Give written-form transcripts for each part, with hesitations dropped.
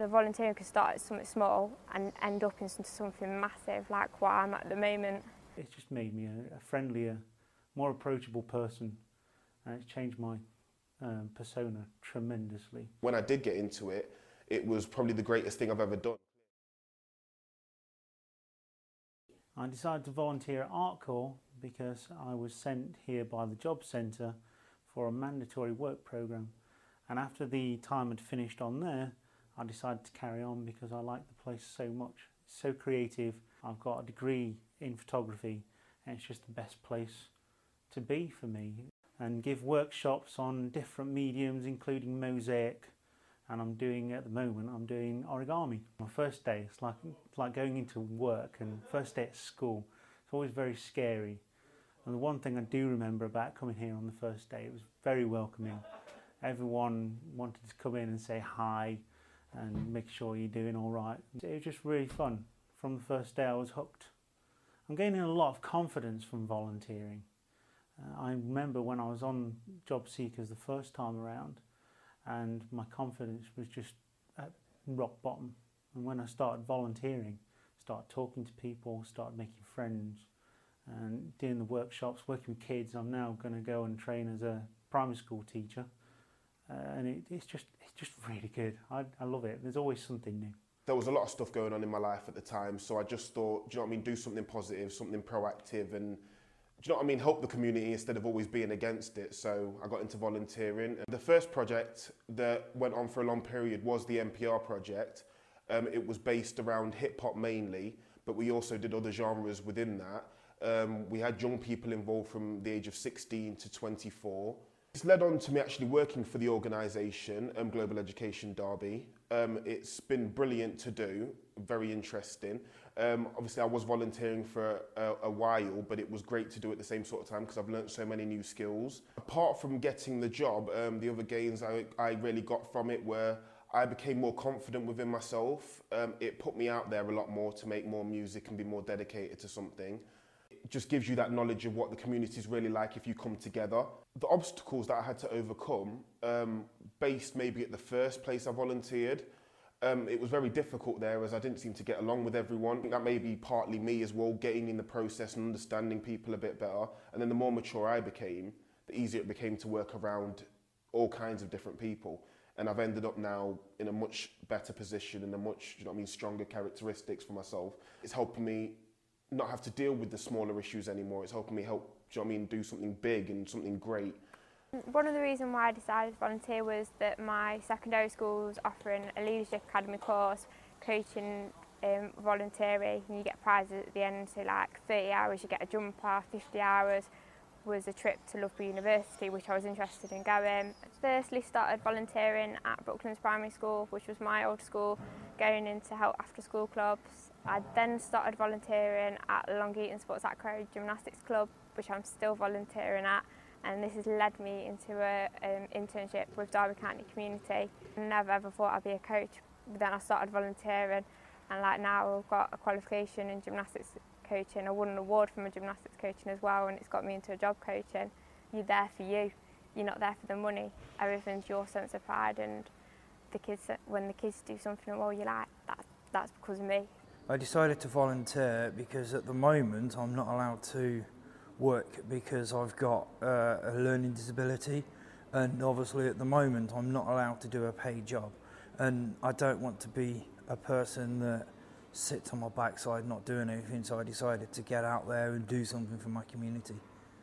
The volunteering could start at something small and end up into something massive like what I'm at the moment. It's just made me a friendlier, more approachable person, and it's changed my persona tremendously. When I did get into it, it was probably the greatest thing I've ever done. I decided to volunteer at Art Corps because I was sent here by the Job Centre for a mandatory work programme, and after the time had finished on there, I decided to carry on because I liked the place so much. It's so creative. I've got a degree in photography and it's just the best place to be for me. And give workshops on different mediums including mosaic, and I'm doing origami. My first day, it's like going into work, and first day at school, it's always very scary. And the one thing I do remember about coming here on the first day, it was very welcoming. Everyone wanted to come in and say hi and make sure you're doing all right. It was just really fun. From the first day I was hooked. I'm gaining a lot of confidence from volunteering. I remember when I was on Job Seekers the first time around, and my confidence was just at rock bottom. And when I started volunteering, started talking to people, started making friends, and doing the workshops, working with kids. I'm now going to go and train as a primary school teacher. And it's just really good. I love it. There's always something new. There was a lot of stuff going on in my life at the time, so I just thought, do you know what I mean, do something positive, something proactive, and do you know what I mean, help the community instead of always being against it. So I got into volunteering. The first project that went on for a long period was the NPR project. It was based around hip hop mainly, but we also did other genres within that. We had young people involved from the age of 16 to 24. It's led on to me actually working for the organisation, Global Education Derby. It's been brilliant to do, very interesting. Obviously I was volunteering for a while, but it was great to do at the same sort of time because I've learnt so many new skills. Apart from getting the job, the other gains I really got from it were I became more confident within myself. It put me out there a lot more to make more music and be more dedicated to something. It just gives you that knowledge of what the community is really like if you come together. The obstacles that I had to overcome, based maybe at the first place I volunteered, it was very difficult there as I didn't seem to get along with everyone. I think that may be partly me as well, getting in the process and understanding people a bit better. And then the more mature I became, the easier it became to work around all kinds of different people. And I've ended up now in a much better position and a much, you know what I mean, stronger characteristics for myself. It's helping me not have to deal with the smaller issues anymore. It's helping me do you know what I mean, do something big and something great. One of the reasons why I decided to volunteer was that my secondary school was offering a leadership academy course, coaching voluntary, and you get prizes at the end. So like 30 hours you get a jumper, 50 hours was a trip to Loughborough University, which I was interested in going. Firstly started volunteering at Brooklands Primary School, which was my old school, going in to help after school clubs. I then started volunteering at Long Eaton Sports Acro Gymnastics Club, which I'm still volunteering at, and this has led me into an internship with Derby County Community. I never ever thought I'd be a coach, but then I started volunteering, and like now I've got a qualification in gymnastics coaching. I won an award for my gymnastics coaching as well, and it's got me into a job coaching. You're there for you, you're not there for the money. Everything's your sense of pride, and the kids, when the kids do something well, you're like, that's because of me. I decided to volunteer because at the moment I'm not allowed to work because I've got a learning disability, and obviously at the moment I'm not allowed to do a paid job, and I don't want to be a person that sits on my backside not doing anything, so I decided to get out there and do something for my community.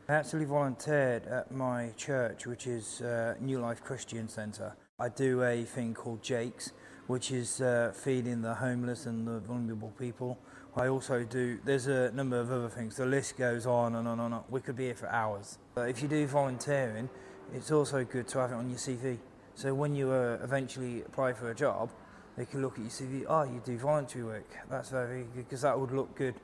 I actually volunteered at my church, which is New Life Christian Centre. I do a thing called Jake's, which is feeding the homeless and the vulnerable people. I also do, there's a number of other things, the list goes on and on and on. We could be here for hours. But if you do volunteering, it's also good to have it on your CV. So when you eventually apply for a job, they can look at your CV, oh, you do voluntary work. That's very good, because that would look good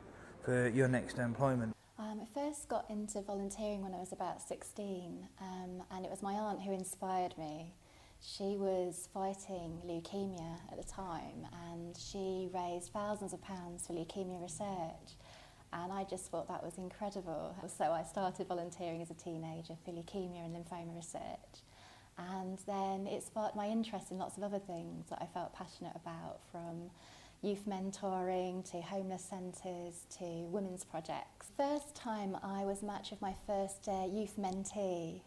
for your next employment. I first got into volunteering when I was about 16, and it was my aunt who inspired me. She was fighting leukemia at the time, and she raised thousands of pounds for leukemia research, and I just thought that was incredible. So I started volunteering as a teenager for leukemia and lymphoma research, And then it sparked my interest in lots of other things that I felt passionate about, from youth mentoring to homeless centres to women's projects. First time I was matched with my first youth mentee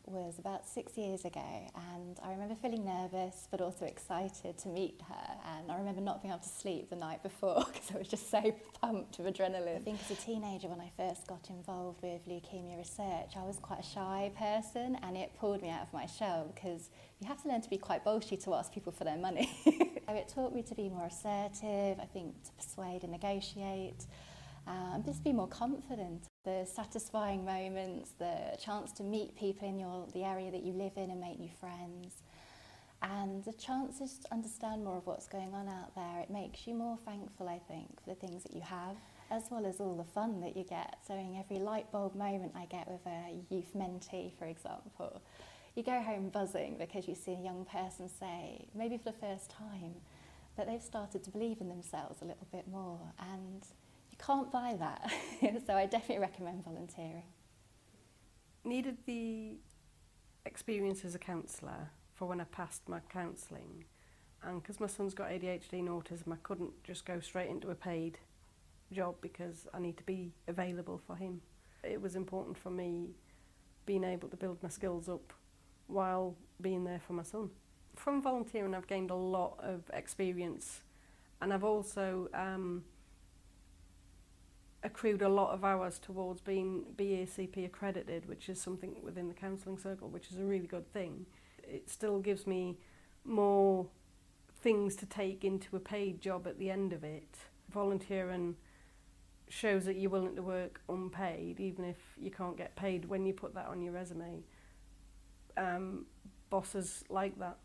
was about 6 years ago, and I remember feeling nervous but also excited to meet her, and I remember not being able to sleep the night before because I was just so pumped with adrenaline. I think as a teenager, when I first got involved with leukemia research, I was quite a shy person, and it pulled me out of my shell because you have to learn to be quite bolshy to ask people for their money. So it taught me to be more assertive, I think to persuade and negotiate, and just be more confident. The satisfying moments, the chance to meet people in the area that you live in and make new friends, and the chance to just understand more of what's going on out there. It makes you more thankful, I think, for the things that you have, as well as all the fun that you get. So in every light bulb moment I get with a youth mentee, for example, you go home buzzing because you see a young person say, maybe for the first time, that they've started to believe in themselves a little bit more, and you can't buy that. So I definitely recommend volunteering. Needed the experience as a counsellor for when I passed my counselling, and because my son's got ADHD and autism, I couldn't just go straight into a paid job because I need to be available for him. It was important for me being able to build my skills up while being there for my son. From volunteering, I've gained a lot of experience, and I've also accrued a lot of hours towards being BACP accredited, which is something within the counselling circle, which is a really good thing. It still gives me more things to take into a paid job at the end of it. Volunteering shows that you're willing to work unpaid, even if you can't get paid when you put that on your resume. Bosses like that.